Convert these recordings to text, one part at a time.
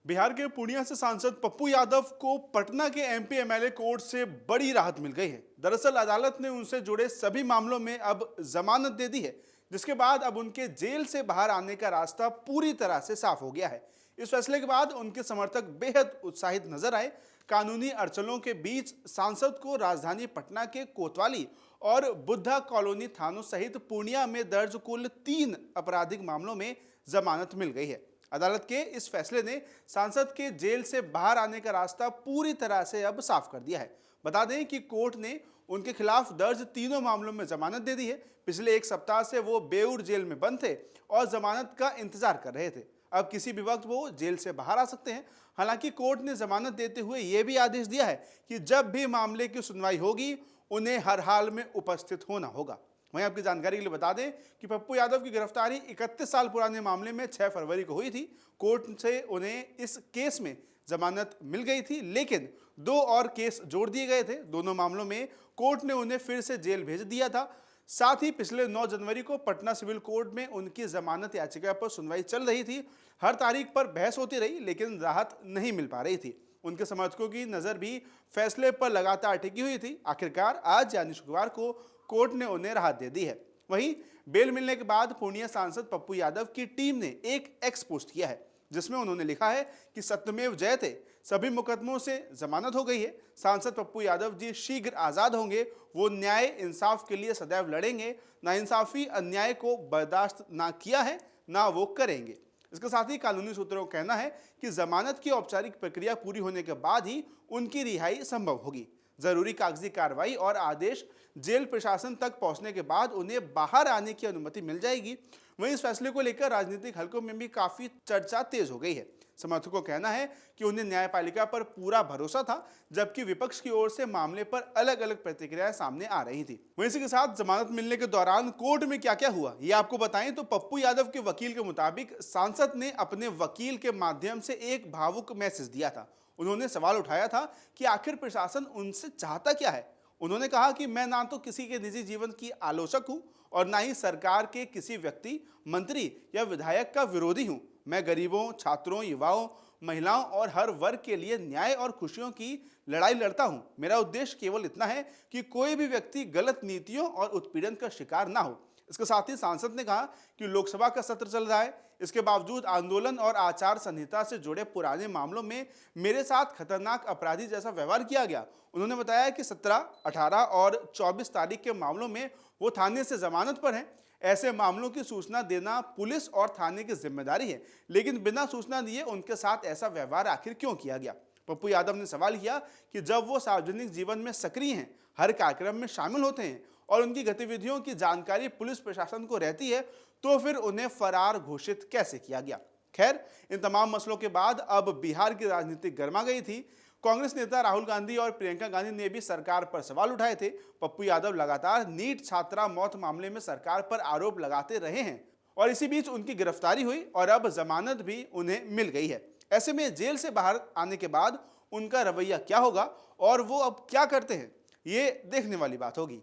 बिहार के पूर्णिया से सांसद पप्पू यादव को पटना के एमपी एमएलए कोर्ट से बड़ी राहत मिल गई है। दरअसल अदालत ने उनसे जुड़े सभी मामलों में अब जमानत दे दी है, जिसके बाद अब उनके जेल से बाहर आने का रास्ता पूरी तरह से साफ हो गया है। इस फैसले के बाद उनके समर्थक बेहद उत्साहित नजर आए। कानूनी अड़चनों के बीच सांसद को राजधानी पटना के कोतवाली और बुद्धा कॉलोनी थानों सहित पूर्णिया में दर्ज कुल 3 आपराधिक मामलों में जमानत मिल गई है। अदालत के इस फैसले ने सांसद के जेल से बाहर आने का रास्ता पूरी तरह से अब साफ कर दिया है। बता दें कि कोर्ट ने उनके खिलाफ दर्ज तीनों मामलों में जमानत दे दी है। पिछले एक सप्ताह से वो बेऊर जेल में बंद थे और जमानत का इंतजार कर रहे थे। अब किसी भी वक्त वो जेल से बाहर आ सकते हैं। हालांकि कोर्ट ने जमानत देते हुए यह भी आदेश दिया है कि जब भी मामले की सुनवाई होगी उन्हें हर हाल में उपस्थित होना होगा। वहीं आपकी जानकारी के लिए बता दें कि पप्पू यादव की गिरफ्तारी 31 साल पुराने मामले में 6 फरवरी को हुई थी। कोर्ट से उन्हें इस केस में जमानत मिल गई थी, लेकिन 2 और केस जोड़ दिए गए थे। दोनों मामलों में कोर्ट ने उन्हें फिर से जेल भेज दिया था। साथ ही पिछले 9 जनवरी को पटना सिविल कोर्ट में उनकी जमानत याचिका पर सुनवाई चल रही थी। हर तारीख पर बहस होती रही, लेकिन राहत नहीं मिल पा रही थी। उनके समर्थकों की नजर भी फैसले पर लगातार टिकी हुई थी। आखिरकार आज यानी शुक्रवार को कोर्ट ने उन्हें राहत दे दी है। वहीं बेल मिलने के बाद पूर्णिया सांसद पप्पू यादव की टीम ने एक एक्स पोस्ट किया है, जिसमें उन्होंने लिखा है कि सत्यमेव जयते, सभी मुकदमों से जमानत हो गई है। सांसद पप्पू यादव जी शीघ्र आजाद होंगे। वो न्याय इंसाफ के लिए सदैव लड़ेंगे। नाइंसाफी अन्याय को बर्दाश्त ना किया है, ना वो करेंगे। इसके साथ ही कानूनी सूत्रों का कहना है कि जमानत की औपचारिक प्रक्रिया पूरी होने के बाद ही उनकी रिहाई संभव होगी। जरूरी कागजी कार्रवाई और आदेश जेल प्रशासन तक पहुंचने के बाद उन्हें बाहर आने की अनुमति मिल जाएगी। वहीं इस फैसले को लेकर राजनीतिक हलकों में भी काफी चर्चा तेज हो गई है। समर्थकों का कहना है कि उन्हें न्यायपालिका पर पूरा भरोसा था, जबकि विपक्ष की ओर से मामले पर अलग अलग प्रतिक्रियाएं सामने आ रही थी। वहीं इसी के साथ जमानत मिलने के दौरान कोर्ट में क्या क्या हुआ ये आपको बताएं तो पप्पू यादव के वकील के मुताबिक सांसद ने अपने वकील के माध्यम से एक भावुक मैसेज दिया था। उन्होंने सवाल उठाया था कि आखिर प्रशासन उनसे चाहता क्या है। उन्होंने कहा कि मैं ना तो किसी के निजी जीवन की आलोचक हूं और ना ही सरकार के किसी व्यक्ति, मंत्री या विधायक का विरोधी हूं। मैं गरीबों, छात्रों, युवाओं, महिलाओं और हर वर्ग के लिए न्याय और खुशियों की लड़ाई लड़ता हूं। मेरा उद्देश्य केवल इतना है कि कोई भी व्यक्ति गलत नीतियों और उत्पीड़न का शिकार ना हो। इसके साथ ही सांसद ने कहा कि लोकसभा का सत्र चल रहा है, इसके बावजूद आंदोलन और आचार संहिता से जुड़े पुराने मामलों में मेरे साथ खतरनाक अपराधी जैसा व्यवहार किया गया। उन्होंने बताया कि 17, 18 और 24 तारीख के मामलों में वो थाने से जमानत पर हैं। ऐसे मामलों की सूचना देना पुलिस और थाने की जिम्मेदारी है, लेकिन बिना सूचना दिए उनके साथ ऐसा व्यवहार आखिर क्यों किया गया। पप्पू यादव ने सवाल किया कि जब वो सार्वजनिक जीवन में सक्रिय हैं, हर कार्यक्रम में शामिल होते हैं और उनकी गतिविधियों की जानकारी पुलिस प्रशासन को रहती है, तो फिर उन्हें फरार घोषित कैसे किया गया। खैर, इन तमाम मसलों के बाद अब बिहार की राजनीति गर्मा गई थी। कांग्रेस नेता राहुल गांधी और प्रियंका गांधी ने भी सरकार पर सवाल उठाए थे। पप्पू यादव लगातार नीट छात्रा मौत मामले में सरकार पर आरोप लगाते रहे हैं और इसी बीच उनकी गिरफ्तारी हुई और अब जमानत भी उन्हें मिल गई है। ऐसे में जेल से बाहर आने के बाद उनका रवैया क्या होगा और वो अब क्या करते हैं, ये देखने वाली बात होगी।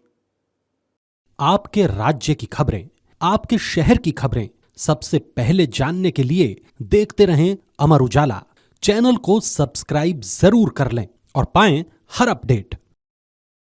आपके राज्य की खबरें, आपके शहर की खबरें सबसे पहले जानने के लिए देखते रहें अमर उजाला। चैनल को सब्सक्राइब जरूर कर लें और पाएं हर अपडेट।